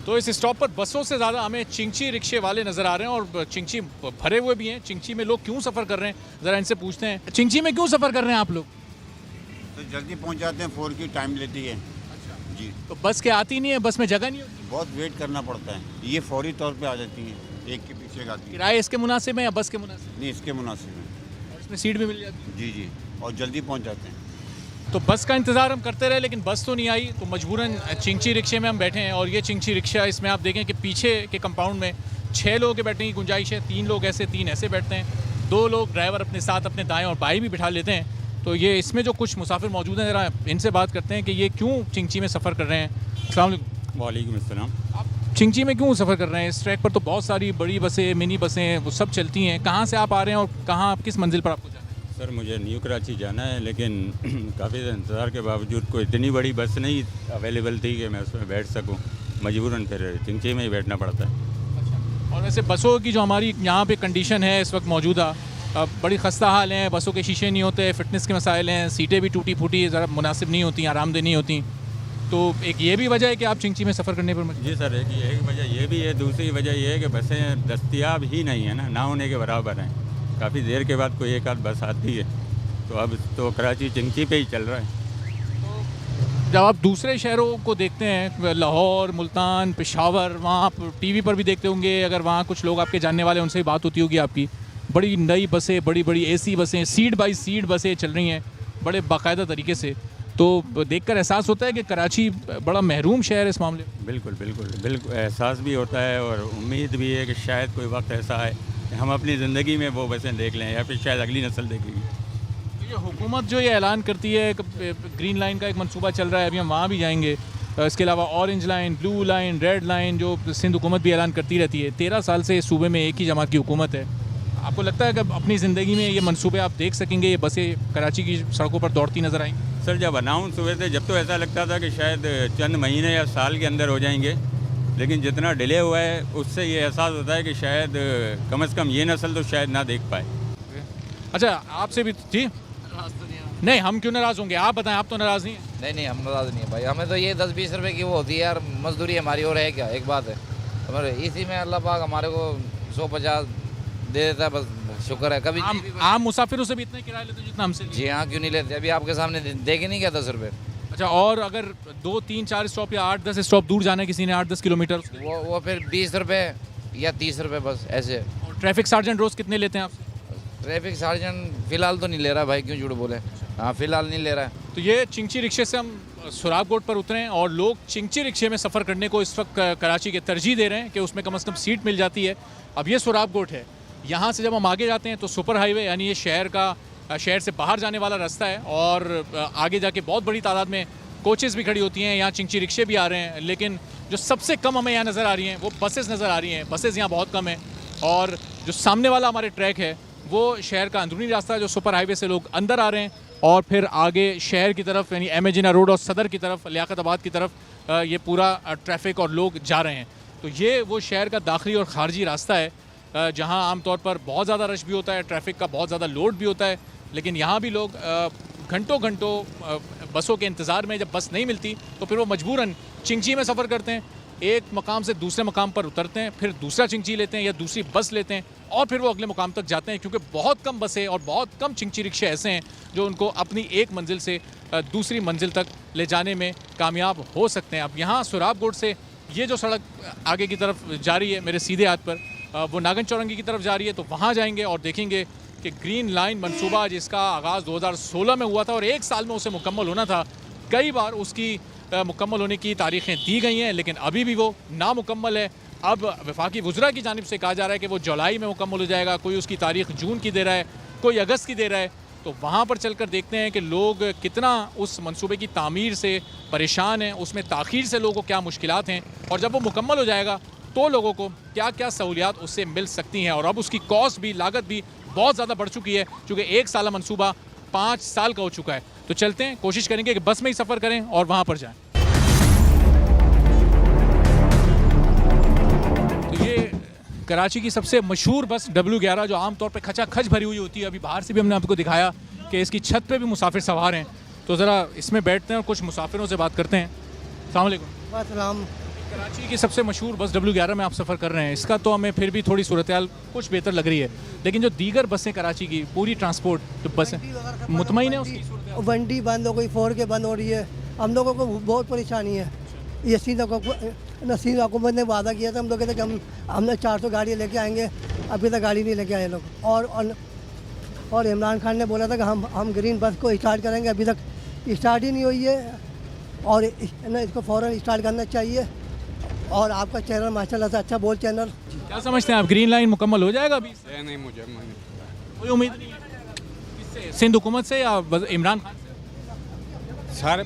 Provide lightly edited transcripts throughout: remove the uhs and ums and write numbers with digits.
तो इस स्टॉप पर बसों से ज़्यादा हमें चिंची रिक्शे वाले नज़र आ रहे हैं और चिंची भरे हुए भी हैं। चिंची में लोग क्यों सफ़र कर रहे हैं, ज़रा इनसे पूछते हैं। चिंची में क्यों सफ़र कर रहे हैं आप लोग? तो जल्दी पहुंच जाते हैं, 4 की टाइम लेती है। अच्छा जी, तो बस के आती नहीं है, बस में जगह नहीं होती? बहुत वेट करना पड़ता है। ये फौरी तौर पे आ जाती हैं, एक के पीछे एक आती है। किराए इसके मुनासिब है या बस के मुनासिब? नहीं, इसके मुनासिब है। और इसमें सीट भी मिल जाती है? जी जी, और जल्दी पहुंच जाते हैं। तो बस का इंतज़ार हम करते रहे लेकिन बस तो नहीं आई, तो मजबूरन चिंची रिक्शे में हम बैठे हैं। और ये चिंची रिक्शा, इसमें आप देखें कि पीछे के कंपाउंड में 6 लोगों के बैठने की गुंजाइश है। 3 लोग ऐसे, 3 ऐसे बैठते हैं। 2 लोग ड्राइवर अपने साथ अपने दाएं और बाएं भी बिठा लेते हैं। तो ये इसमें जो कुछ मुसाफिर मौजूद हैं, ज़रा इनसे बात करते हैं कि ये क्यों चिंची में सफ़र कर रहे हैं। अस्सलाम वालेकुम। वालेकुम अस्सलाम। आप चिंची में क्यों सफ़र कर रहे हैं? इस ट्रैक पर तो बहुत सारी बड़ी बसें, मिनी बसें, वो सब चलती हैं। कहाँ से आप आ रहे हैं और कहाँ आप किस मंजिल पर आपको जाना है? सर मुझे न्यू कराची जाना है, लेकिन काफ़ी इंतज़ार के बावजूद कोई इतनी बड़ी बस नहीं अवेलेबल थी कि मैं उसमें बैठ सकूं। मजबूरन फिर चिंची में ही बैठना पड़ता है। और वैसे बसों की जो हमारी यहाँ पे कंडीशन है इस वक्त मौजूदा, बड़ी खस्ता हाल है। बसों के शीशे नहीं होते, फिटनेस के मसाइल हैं, सीटें भी टूटी फूटी ज़रा मुनासिब नहीं होती, आरामदेह नहीं होती। तो एक ये भी वजह है कि आप चिंची में सफ़र करने पर मजबूर? जी सर, एक वजह ये भी है, दूसरी वजह ये है कि बसें दस्तियाब ही नहीं है ना होने के बराबर हैं। काफ़ी देर के बाद कोई एक आध बस आती है, तो अब तो कराची चिंची पे ही चल रहा है। जब आप दूसरे शहरों को देखते हैं, लाहौर, मुल्तान, पेशावर, वहाँ आप टीवी पर भी देखते होंगे, अगर वहाँ कुछ लोग आपके जानने वाले उनसे भी बात होती होगी आपकी, बड़ी नई बसें, बड़ी बड़ी एसी बसें, सीट बाई सीट बसें चल रही हैं बड़े बाकायदा तरीके से। तो देखकर एहसास होता है कि कराची बड़ा महरूम शहर है इस मामले में। बिल्कुल बिल्कुल बिल्कुल एहसास भी होता है और उम्मीद भी है कि शायद कोई वक्त ऐसा आए कि हम अपनी ज़िंदगी में वो बसें देख लें या फिर शायद अगली नस्ल देखेगी। ये हुकूमत जो ये ऐलान करती है, ग्रीन लाइन का एक मंसूबा चल रहा है, अभी हम वहाँ भी जाएंगे। इसके अलावा orange line, blue line, red line जो सिंध हुकूमत भी ऐलान करती रहती है। 13 साल से इस सूबे में एक ही जमात की हुकूमत है। आपको लगता है कि अपनी ज़िंदगी में ये मंसूबे आप देख सकेंगे, ये बसें कराची की सड़कों पर दौड़ती नज़र आएंगी? सर जब अनाउंस हुए थे, जब तो ऐसा लगता था कि शायद चंद महीने या साल के अंदर हो जाएंगे, लेकिन जितना डिले हुआ है उससे ये एहसास होता है कि शायद कम से कम ये नस्ल तो शायद ना देख पाए। अच्छा, आपसे भी जी? नहीं, हम क्यों नाराज़ होंगे? आप बताएं, आप तो नाराज़ नहीं हैं? नहीं हम नाराज़ नहीं है भाई, हमें तो ये 10-20 रुपए की वो होती है यार, मजदूरी हमारी और है क्या, एक बात है हमारे, इसी में अल्लाह पाक हमारे को 150 दे देता है, बस शुक्र है। कभी आम मुसाफिरों से भी इतने किराया लेते जितना हमसे? जी हाँ, क्यों नहीं लेते, अभी आपके सामने देखे नहीं क्या 10 रुपये। अच्छा, और अगर 2, 3, 4 स्टॉप या 8, 10 स्टॉप दूर जाना है किसी ने, 8-10 किलोमीटर, वो फिर 20 रुपये या 30 रुपये बस ऐसे। और ट्रैफिक सार्जेंट रोज़ कितने लेते हैं आपसे? ट्रैफिक सार्जेंट फ़िलहाल तो नहीं ले रहा भाई, क्यों झूठ बोले। हाँ, फ़िलहाल नहीं ले रहा है। तो ये चिंची रिक्शे से हम सुराब गोट पर उतरे हैं और लोग चिंची रिक्शे में सफ़र करने को इस वक्त कराची के तरजीह दे रहे हैं कि उसमें कम से कम सीट मिल जाती है। अब ये सुराब गोट है, यहाँ से जब हम आगे जाते हैं तो सुपर हाईवे, यानी ये शहर से बाहर जाने वाला रास्ता है और आगे जाके बहुत बड़ी तादाद में कोचेज़ भी खड़ी होती हैं, यहाँ चिंची रिक्शे भी आ रहे हैं। लेकिन जो सबसे कम हमें यहाँ नज़र आ रही हैं वो बसेस नज़र आ रही हैं। बसेस यहाँ बहुत कम है और जो सामने वाला हमारे ट्रैक है वो शहर का अंदरूनी रास्ता है, जो सुपर हाईवे से लोग अंदर आ रहे हैं और फिर आगे शहर की तरफ, यानी एम ए जिन्ना रोड और सदर की तरफ, लियाकताबाद की तरफ ये पूरा ट्रैफिक और लोग जा रहे हैं। तो ये वो शहर का दाखिली और ख़ारजी रास्ता है जहाँ आमतौर पर बहुत ज़्यादा रश भी होता है, ट्रैफिक का बहुत ज़्यादा लोड भी होता है। लेकिन यहाँ भी लोग घंटों बसों के इंतज़ार में, जब बस नहीं मिलती तो फिर वो मजबूरन चिंची में सफ़र करते हैं। एक मकाम से दूसरे मकाम पर उतरते हैं, फिर दूसरा चिंची लेते हैं या दूसरी बस लेते हैं और फिर वो अगले मुकाम तक जाते हैं, क्योंकि बहुत कम बसें और बहुत कम चिंची रिक्शे ऐसे हैं जो उनको अपनी एक मंजिल से दूसरी मंजिल तक ले जाने में कामयाब हो सकते हैं। अब यहाँ सुराब गोट से ये जो सड़क आगे की तरफ जा रही है मेरे सीधे हाथ पर, वो नागन चौरंगी की तरफ जा रही है। तो वहाँ जाएंगे और देखेंगे कि ग्रीन लाइन मंसूबा, जिसका आगाज़ 2016 में हुआ था और 1 साल में उसे मुकम्मल होना था, कई बार उसकी मुकम्मल होने की तारीखें दी गई हैं, लेकिन अभी भी वो नामुकम्मल है। अब वफाकी वज़रा की जानिब से कहा जा रहा है कि वो जुलाई में मुकम्मल हो जाएगा, कोई उसकी तारीख जून की दे रहा है, कोई अगस्त की दे रहा है। तो वहाँ पर चलकर देखते हैं कि लोग कितना उस मंसूबे की तामीर से परेशान हैं, उसमें ताख़ीर से लोगों को क्या मुश्किलात हैं, और जब वो मुकम्मल हो जाएगा तो लोगों को क्या क्या सहूलियात उससे मिल सकती हैं। और अब उसकी कॉस्ट भी, लागत भी बहुत ज़्यादा बढ़ चुकी है, क्योंकि 1 साल मंसूबा 5 साल का हो चुका है। तो चलते हैं, कोशिश करेंगे कि बस में ही सफ़र करें और वहाँ पर जाएं। तो ये कराची की सबसे मशहूर बस W11, जो आमतौर पे खचाखच भरी हुई होती है। अभी बाहर से भी हमने आपको दिखाया कि इसकी छत पे भी मुसाफिर सवार हैं। तो ज़रा इसमें बैठते हैं और कुछ मुसाफिरों से बात करते हैं। अस्सलाम वालेकुम। अस्सलाम। कराची की सबसे मशहूर बस W11 में आप सफ़र कर रहे हैं, इसका तो हमें फिर भी थोड़ी सूरत हाल कुछ बेहतर लग रही है, लेकिन जो दीगर बसें कराची की पूरी ट्रांसपोर्ट जो बसें मुतमईन है उसकी सूरत हाल? वंडी बंद हो गई, 4K बंद हो रही है, हम लोगों को बहुत परेशानी है। ये नसीम हुकूमत ने वादा किया था, हम लोग कहते कि हमने 400 गाड़ियाँ लेके आएंगे, अभी तक गाड़ी नहीं लेके आए लोग। और इमरान खान ने बोला था कि हम ग्रीन बस को स्टार्ट करेंगे, अभी तक स्टार्ट ही नहीं हुई है और इसको फ़ौरन स्टार्ट करना चाहिए। और आपका चैनल माशाल्लाह से अच्छा बोल चैनल। क्या समझते हैं आप, ग्रीन लाइन मुकम्मल हो जाएगा अभी? नहीं, मुझे कोई उम्मीद नहीं है किससे, सिंध हुकूमत से या इमरान खान से? सर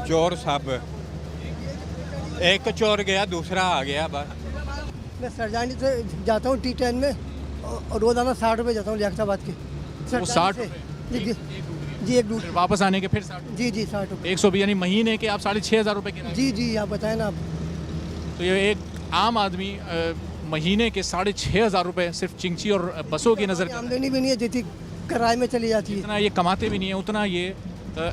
चोर सब, एक चोर गया दूसरा आ गया बस। मैं सरजानी से जाता हूँ T10 में और रोज़ाना 60 रुपये जाता हूँ लियाकताबाद के। वो 60 जी एक फिर वापस आने के फिर 60? जी 60 रुपये। 120 यानी महीने के आप 6,500 रुपये किराए? जी आप बताएं ना आप। तो ये एक आम आदमी महीने के 6,500 रुपये सिर्फ चिंची और बसों की नज़र, आमदनी भी नहीं है जितनी किराए में चली जाती है। इतना ये कमाते भी नहीं है, उतना ये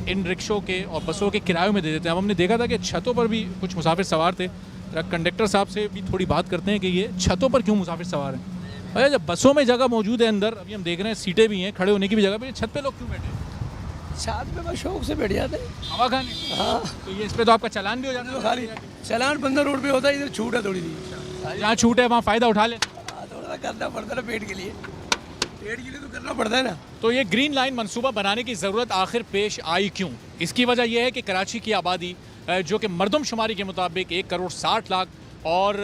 इन रिक्शों के और बसों के किरायों में दे देते हैं। अब हमने देखा था कि छतों पर भी कुछ मुसाफिर सवार थे। कंडक्टर साहब से भी थोड़ी बात करते हैं कि ये छतों पर क्यों मुसाफिर सवार हैं। अरे जब बसों में जगह मौजूद है अंदर, अभी हम देख रहे हैं सीटें भी हैं, खड़े होने की भी जगह, पर छत पे लोग क्यों बैठे हैं? साथ में बस शौक से बैठ जाते हैं। हवा खाने? हाँ, तो ये इस पे तो आपका चालान भी हो जाता है? खाली चलान 15 रोड पे होता है, इधर छूट है थोड़ी सी। जहाँ छूट है वहाँ फ़ायदा उठा ले। थोड़ा सा करना पड़ता है ना पेट के लिए, तो करना पड़ता है ना। तो ये ग्रीन लाइन मंसूबा बनाने की ज़रूरत आखिर पेश आई क्यों? इसकी वजह यह है कि कराची की आबादी जो कि मरदमशुमारी के मुताबिक 1,60,00,000 और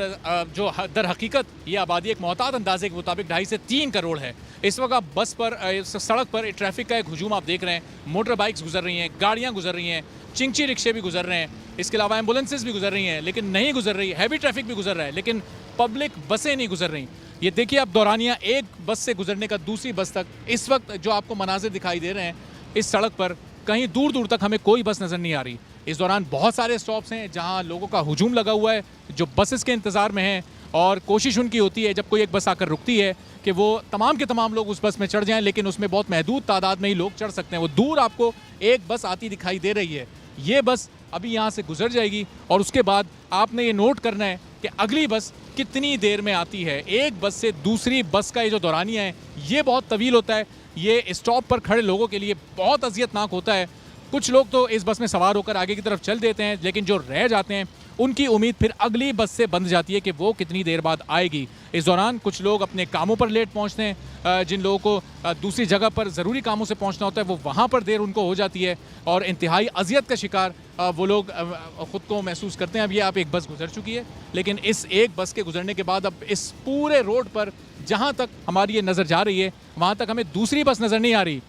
जो दर हकीकत ये आबादी एक मोहतात अंदाजे के मुताबिक 2.5 से 3 करोड़ है। इस वक्त आप बस पर सड़क पर ट्रैफिक का एक हुजूम आप देख रहे हैं, मोटर बाइक्स गुजर रही हैं, गाड़ियाँ गुजर रही हैं, चिंची रिक्शे भी गुजर रहे हैं, इसके अलावा एम्बुलेंसेज भी गुजर रही हैं, लेकिन नहीं गुजर रही, हैवी ट्रैफिक भी गुजर रहा है, लेकिन पब्लिक बसें नहीं गुजर रही। ये देखिए आप दौरानिया एक बस से गुजरने का दूसरी बस तक, इस वक्त जो आपको मनाजिर दिखाई दे रहे हैं इस सड़क पर, कहीं दूर दूर तक हमें कोई बस नज़र नहीं आ रही। इस दौरान बहुत सारे स्टॉप्स हैं जहां लोगों का हुजूम लगा हुआ है जो बसेस के इंतज़ार में हैं, और कोशिश उनकी होती है जब कोई एक बस आकर रुकती है कि वो तमाम के तमाम लोग उस बस में चढ़ जाएं, लेकिन उसमें बहुत महदूद तादाद में ही लोग चढ़ सकते हैं। वो दूर आपको एक बस आती दिखाई दे रही है, ये बस अभी यहाँ से गुजर जाएगी और उसके बाद आपने ये नोट करना है कि अगली बस कितनी देर में आती है। एक बस से दूसरी बस का ये जो दौरानिया है ये बहुत तवील होता है, ये स्टॉप पर खड़े लोगों के लिए बहुत अजियतनाक होता है। कुछ लोग तो इस बस में सवार होकर आगे की तरफ चल देते हैं, लेकिन जो रह जाते हैं उनकी उम्मीद फिर अगली बस से बंध जाती है कि वो कितनी देर बाद आएगी। इस दौरान कुछ लोग अपने कामों पर लेट पहुंचते हैं, जिन लोगों को दूसरी जगह पर ज़रूरी कामों से पहुंचना होता है वो वहां पर देर उनको हो जाती है और इंतहाई अजियत का शिकार वो लोग ख़ुद को महसूस करते हैं। अब ये आप एक बस गुजर चुकी है, लेकिन इस एक बस के गुजरने के बाद अब इस पूरे रोड पर जहाँ तक हमारी ये नज़र जा रही है वहाँ तक हमें दूसरी बस नज़र नहीं आ रही।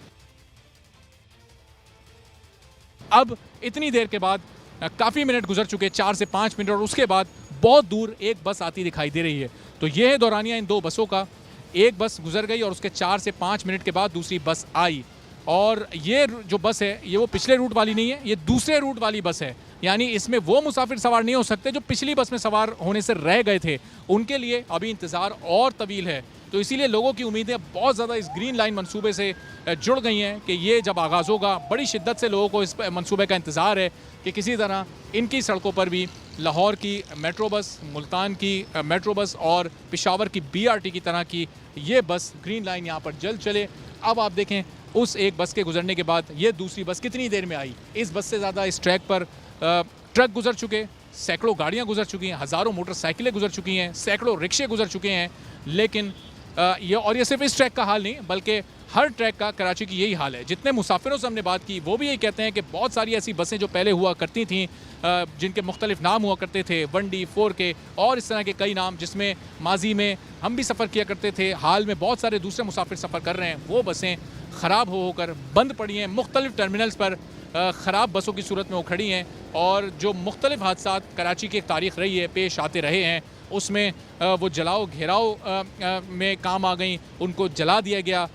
अब इतनी देर के बाद काफ़ी मिनट गुजर चुके, 4 से 5 मिनट, और उसके बाद बहुत दूर एक बस आती दिखाई दे रही है। तो ये है दौरानिया इन दो बसों का। एक बस गुजर गई और उसके 4 से 5 मिनट के बाद दूसरी बस आई, और ये जो बस है ये वो पिछले रूट वाली नहीं है, ये दूसरे रूट वाली बस है। यानी इसमें वो मुसाफिर सवार नहीं हो सकते जो पिछली बस में सवार होने से रह गए थे, उनके लिए अभी इंतज़ार और तवील है। तो इसीलिए लोगों की उम्मीदें बहुत ज़्यादा इस ग्रीन लाइन मंसूबे से जुड़ गई हैं कि ये जब आगाज़ होगा बड़ी शिद्दत से लोगों को इस मंसूबे का इंतज़ार है कि किसी तरह इनकी सड़कों पर भी लाहौर की मेट्रो बस, मुल्तान की मेट्रो बस और पेशावर की BRT की तरह की ये बस ग्रीन लाइन यहाँ पर जल्द चले। अब आप देखें उस एक बस के गुजरने के बाद ये दूसरी बस कितनी देर में आई। इस बस से ज़्यादा इस ट्रैक पर ट्रक गुजर चुके, सैकड़ों गाड़ियाँ गुजर चुकी हैं, हज़ारों मोटरसाइकिलें गुजर चुकी हैं, सैकड़ों रिक्शे गुजर चुके हैं। लेकिन ये सिर्फ इस ट्रैक का हाल नहीं बल्कि हर ट्रैक का कराची की यही हाल है। जितने मुसाफिरों से हमने बात की वो भी यही कहते हैं कि बहुत सारी ऐसी बसें जो पहले हुआ करती थीं, जिनके मुख्तलिफ नाम हुआ करते थे, वंडी, 4K और इस तरह के कई नाम, जिसमें माजी में हम भी सफ़र किया करते थे, हाल में बहुत सारे दूसरे मुसाफिर सफ़र कर रहे हैं, वो बसें ख़राब होकर बंद पड़ी हैं। मुख्तलिफ टर्मिनल्स पर ख़राब बसों की सूरत में वो खड़ी हैं, और जो मुख्तलिफ हादसात कराची की एक तारीख़ रही है, पेश आते रहे हैं, उसमें वो जलाओ घेराव में काम आ गई, उनको जला दिया गया।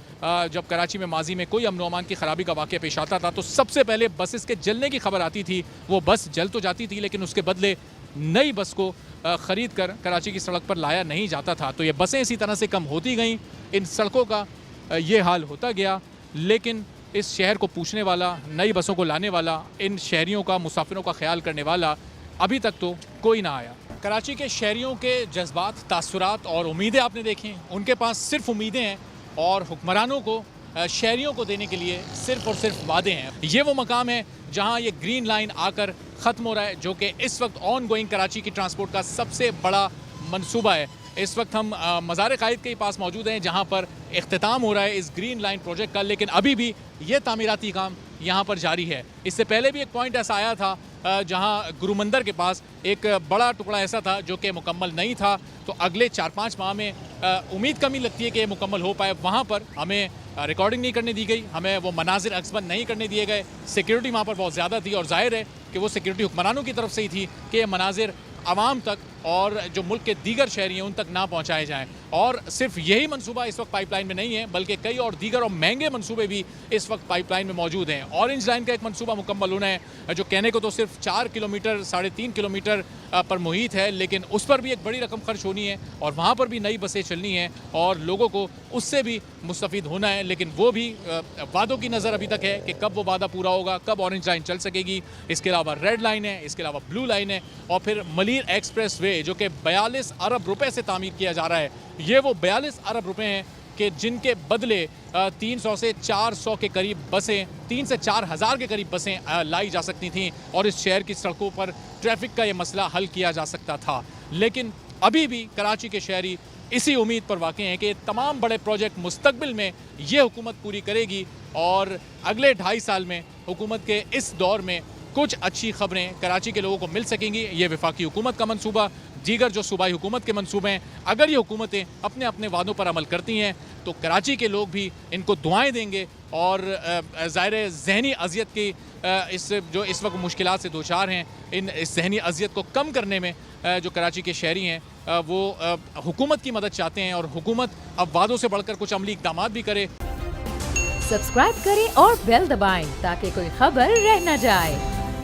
जब कराची में माजी में कोई अमन व अमान की ख़राबी का वाक़या पेश आता था तो सबसे पहले बसेस के जलने की खबर आती थी। वो बस जल तो जाती थी लेकिन उसके बदले नई बस को ख़रीद कर कराची की सड़क पर लाया नहीं जाता था। तो ये बसें इसी तरह से कम होती गईं, इन सड़कों का ये हाल होता गया। लेकिन इस शहर को पूछने वाला, नई बसों को लाने वाला, इन शहरियों का, मुसाफिरों का ख्याल करने वाला अभी तक तो कोई ना आया। कराची के शहरियों के जज्बात, तासुरात और उम्मीदें आपने देखी। उनके पास सिर्फ उम्मीदें हैं और हुक्मरानों को शहरियों को देने के लिए सिर्फ और सिर्फ वादे हैं। ये वो मकाम है जहां ये ग्रीन लाइन आकर ख़त्म हो रहा है, जो कि इस वक्त ऑन गोइंग कराची की ट्रांसपोर्ट का सबसे बड़ा मंसूबा है। इस वक्त हम मज़ार क़ाइद के पास मौजूद हैं, जहां पर इख्तिताम हो रहा है इस ग्रीन लाइन प्रोजेक्ट का, लेकिन अभी भी ये तामीराती काम यहाँ पर जारी है। इससे पहले भी एक पॉइंट ऐसा आया था जहाँ गुरु मंदिर के पास एक बड़ा टुकड़ा ऐसा था जो कि मुकम्मल नहीं था, तो अगले 4-5 माह में उम्मीद कमी लगती है कि ये मुकम्मल हो पाए। वहाँ पर हमें रिकॉर्डिंग नहीं करने दी गई, हमें वो मनाजिर अक्सबंद नहीं करने दिए गए। सिक्योरिटी वहाँ पर बहुत ज़्यादा थी और जाहिर है कि वो सिक्योरिटी हुक्मरानों की तरफ से ही थी कि ये मनाजिर आवाम तक और जो मुल्क के दीगर शहरी हैं उन तक ना पहुँचाए जाएँ। और सिर्फ यही मनसूबा इस वक्त पाइपलाइन में नहीं है, बल्कि कई और दीगर और महंगे मनसूबे भी इस वक्त पाइपलाइन में मौजूद हैं। ऑरेंज लाइन का एक मनसूबा मुकम्मल होना है जो कहने को तो सिर्फ 4 किलोमीटर 3.5 किलोमीटर पर मुहित है, लेकिन उस पर भी एक बड़ी रकम खर्च होनी है और वहाँ पर भी नई बसें चलनी हैं और लोगों को उससे भी मुस्तफ़ीद होना है। लेकिन वो भी वादों की नज़र अभी तक है कि कब वो वादा पूरा होगा, कब ऑरेंज लाइन चल सकेगी। इसके अलावा रेड लाइन है, इसके अलावा ब्लू लाइन है और फिर मलीर एक्सप्रेस वे जो कि 42 अरब रुपए से तामीर किया जा रहा है। ये वो 42 अरब रुपए हैं कि जिनके बदले 300 से 400 के करीब बसें, 3 से 4 हज़ार के करीब बसें लाई जा सकती थीं और इस शहर की सड़कों पर ट्रैफिक का ये मसला हल किया जा सकता था। लेकिन अभी भी कराची के शहरी इसी उम्मीद पर वाक़ई हैं कि तमाम बड़े प्रोजेक्ट मुस्तकबिल में ये हुकूमत पूरी करेगी और अगले 2.5 साल में हुकूमत के इस दौर में कुछ अच्छी खबरें कराची के लोगों को मिल सकेंगी। ये वफाकी हुकूमत का मंसूबा, दीगर जो सूबाई हुकूमत के मंसूबे हैं, अगर ये हुकूमतें अपने अपने वादों पर अमल करती हैं तो कराची के लोग भी इनको दुआएं देंगे और ज़ाहिर ज़हनी अज़ियत की जो इस वक्त मुश्किलात से दोचार हैं, इस ज़हनी अज़ियत को कम करने में जो कराची के शहरी हैं वो हुकूमत की मदद चाहते हैं और हुकूमत अब वादों से बढ़कर कुछ अमली इक़दामात भी करे। सब्सक्राइब करें और बेल दबाएं ताकि कोई खबर रह न जाए।